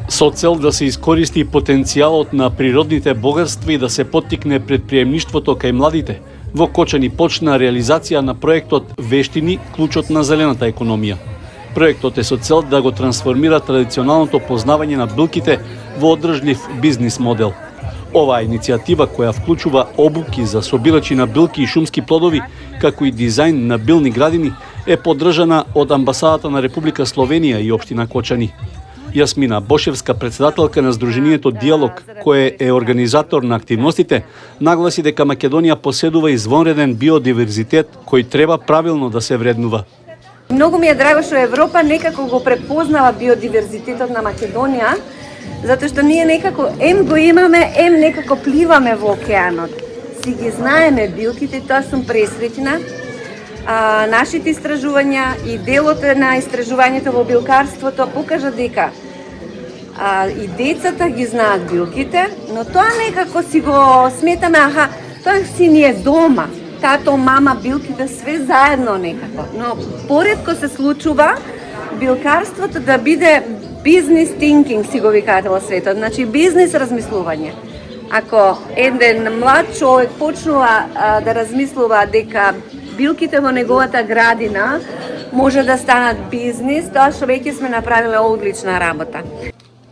Со цел да се искористи потенцијалот на природните богатства и да се поттикне предприемништвото кај младите, во Кочани почна реализација на проектот Вештини, клучот на зелената економија. Проектот е со цел да го трансформира традиционалното познавање на билките во одржлив бизнис модел. Оваа иницијатива, која вклучува обуки за собирачи на билки и шумски плодови, како и дизајн на билни градини, е поддржана од Амбасадата на Република Словенија и општина Кочани. Јасмина Бошевска, председателка на Сдруженијето Диалог, кој е организатор на активностите, нагласи дека Македонија поседува извонреден биодиверзитет кој треба правилно да се вреднува. Многу ми е драго што Европа некако го препознава биодиверзитетот на Македонија, затоа што ние некако го имаме, некако пливаме во океанот. Си ги знаеме билките, тоа сум пресреќна. Нашите истражувања и делот на истражувањето во билкарството покажа дека и децата ги знаат билките, но тоа некако си го сметаме, тоа си ни е дома. Тато, мама, билките, све заедно некако. Но поретко се случува билкарството да биде бизнес thinking, си го викаат во светот, значи бизнес размислување. Ако еден млад човек почнува да размислува дека билките во неговата градина може да станат бизнес, тоа што веќе сме направиле одлична работа.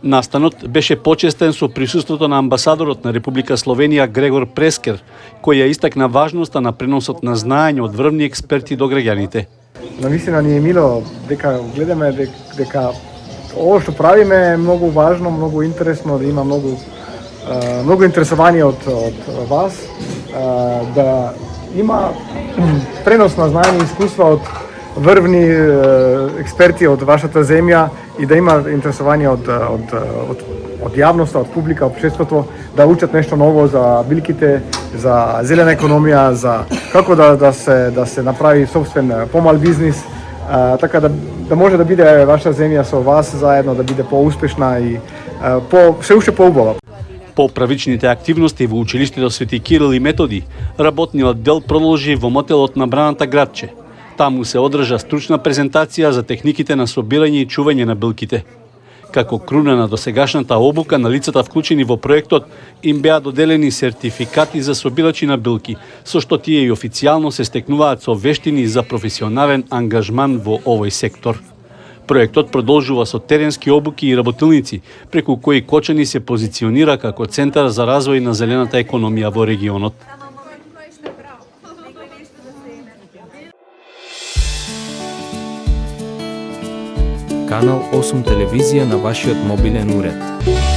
Настанот беше почестен со присуството на амбасадорот на Република Словенија Грегор Прескер, кој ја истакна важноста на преносот на знаење од врвни експерти до граѓаните. Навистина ни е мило дека гледаме дека ово што правиме е многу важно, многу интересно, да има многу интересување од вас, да има пренос на знаење и искуства од врвни експерти од вашата земја и да има интересување од јавноста, од публика, општеството, да учат нешто ново за билките, за зелена економија, за како да се направи собствен помал бизнис, така да може да биде ваша земја со вас заедно да биде поуспешна и се уште поубава. По правичните активности во училиштето Свети Кирил и Методи, работниот дел продолжи во мотелот на Браната Градче. Таму се одржа стручна презентација за техниките на собирање и чување на билките. Како круна на досегашната обука на лицата вклучени во проектот, им беа доделени сертификати за собирачи на билки, со што тие и официјално се стекнуваат со вештини за професионален ангажман во овој сектор. Проектот продолжува со теренски обуки и работилници, преку кои Кочани се позиционира како центар за развој на зелената економија во регионот. Канал 8 телевизија на вашиот мобилен уред.